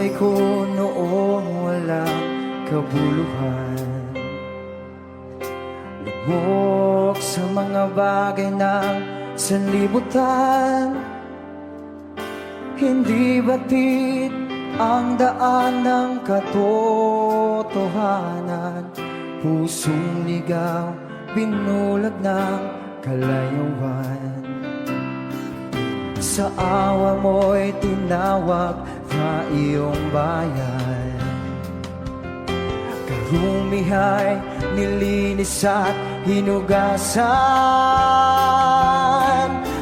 buhay ko noong walang kabuluhan. Lubog sa mga bagay ng sanlibutan, hindi batid ang daan ng katotohanan. Pusong ligaw, binulag ng kalayuan. Sa awa mo'y tinawag na iyong bayan. Karumihay, nilinis at hinugasan.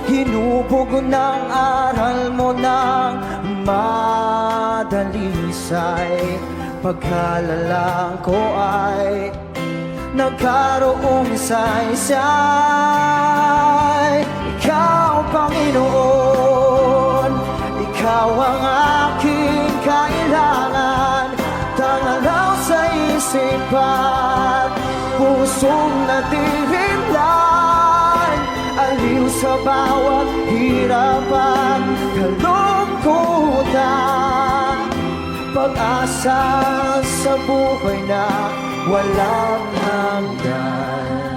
Hinubog ng aral mo ng madalisay. Pagkalalang ko ay nagkaroong saysay. Ikaw, Panginoon, Ikaw ang aking kailangan. Tangalaw sa isipan, pusong natirimlan. Aliw sa bawat hirapan, kalungkutan. Pag-asa sa buhay na walang hanggan.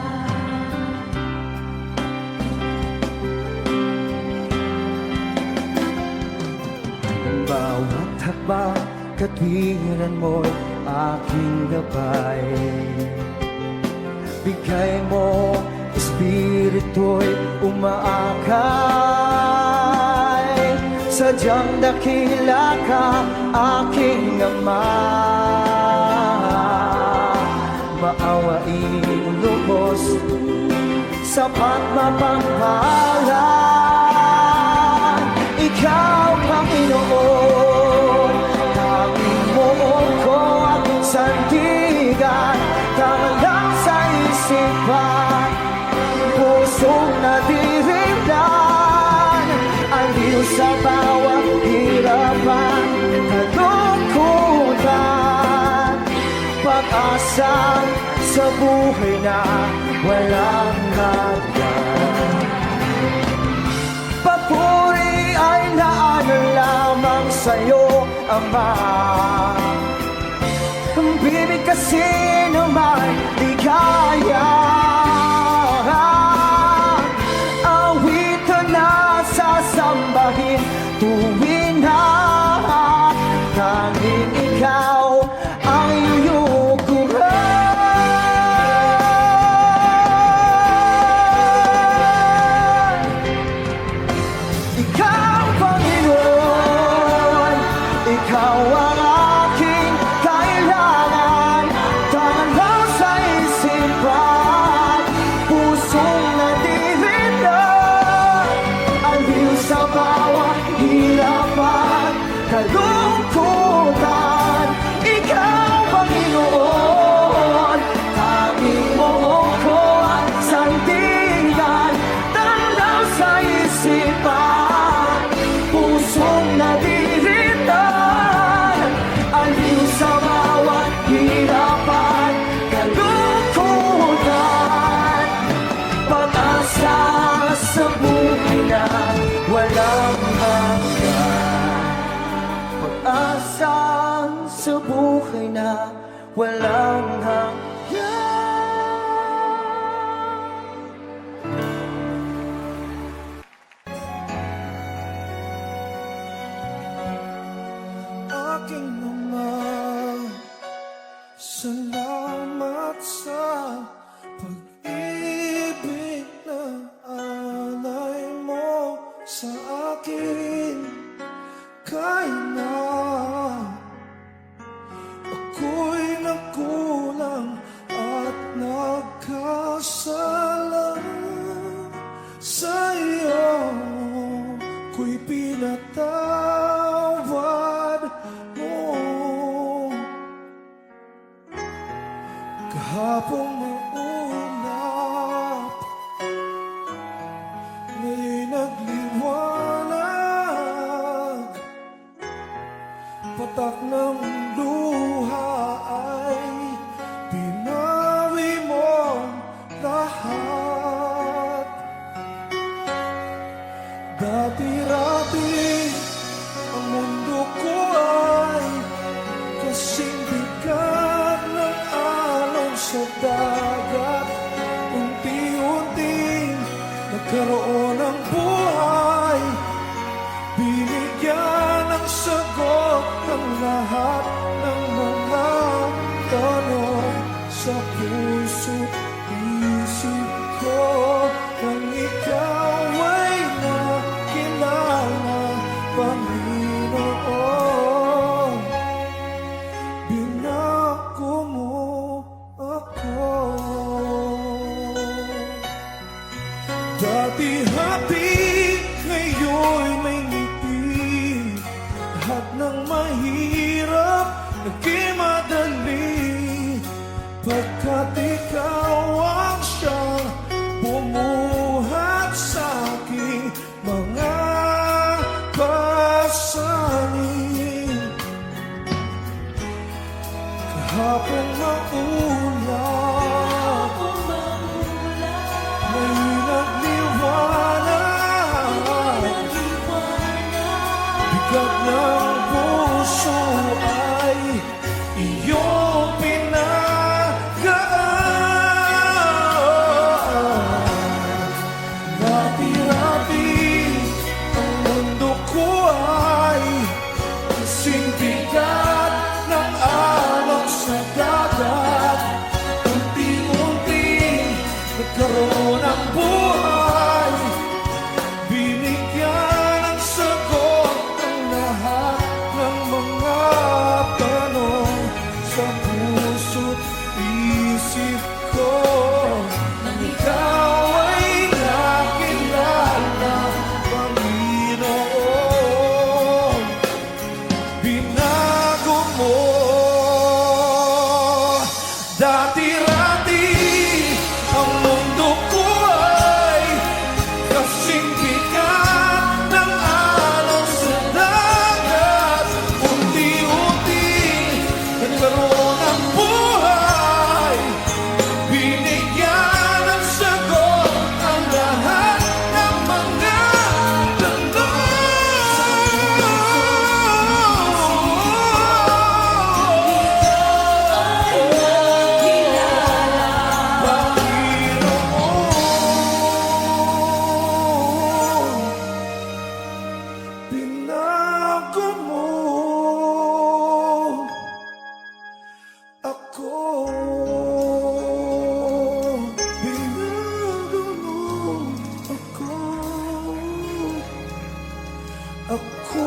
Bawat hakbang, katwiran mo'y aking gabay. Bigay mo, espiritu'y umaakay. Sadyang dakila ka, aking Ama. Maawaing lubos, sapat mapanghalan. Ikaw, Panginoon, tanging mo ko at sandigan. Tanglang sa isipan, pusong nadirimlan. Aliw sa bawat hirapan, kalungkutan. Pag-asa sa buhay na walang hanggan. Papuri ay naano lamang sa'yo, Ama. Bibig kasi naman di kaya. Awitan na sasambahin tuwing na tanging ikaw ang yuyukuran. Ikaw, Panginoon, Ikaw ang aking kailangan. Tangalaw sa isipan, pusong nadirinlan. Aliw sa bawat hirapan, kalungkutan. Ikaw, Panginoon, tanging mo ko at sandigan. Tangalaw sa isipan, pusong nadirinlan. Aliw sa bawat hirapan, kalungkutan. Pag-asa sa buhay na walang hanggan. Pag-asa sa buhay na walang hanggan. Aking Ama, salamat sa pag-ibig na alay mo sa akin. Kahit na ako'y nagkulang at nagkasala sa iyo, ko'y pinatawad mo. Kahapon maulap, ngayon'y nagliwanag. Patak ng luha ay pinawi mo lahat. Dati-rati ang mundo ko ay sagot ng lahat ng mga tanong sa puso't isip ko. Nang ikaw ay nakilala, Panginoon, binago mo ako. Dati happy, ngayon'y may ngiti. Lahat ng mahirap, naging madali. Pagkat ikaw ang siyang bumuhat sa aking mga pasanin. Kahapong maulap, may nagliwanag. Bigat ng puso ay iyong pinagaan. Rapi-rapi ang mundo ko ay kasing bigat ng alon sa dagat. Unti-unti nagkaroon ng buhay, binigyan ng sagot ang lahat ng mga tanong sa puso't isip ko. Nang ikaw ay nakilala, Panginoon, binago mo. Dati-rati ang mundo ko ay kasing bigat ng alon sa dagat. Unti-unti nagkaroon ng buhay, binigyan ng sagot ang lahat ng mga binago mo ako. Binago mo ako. Ako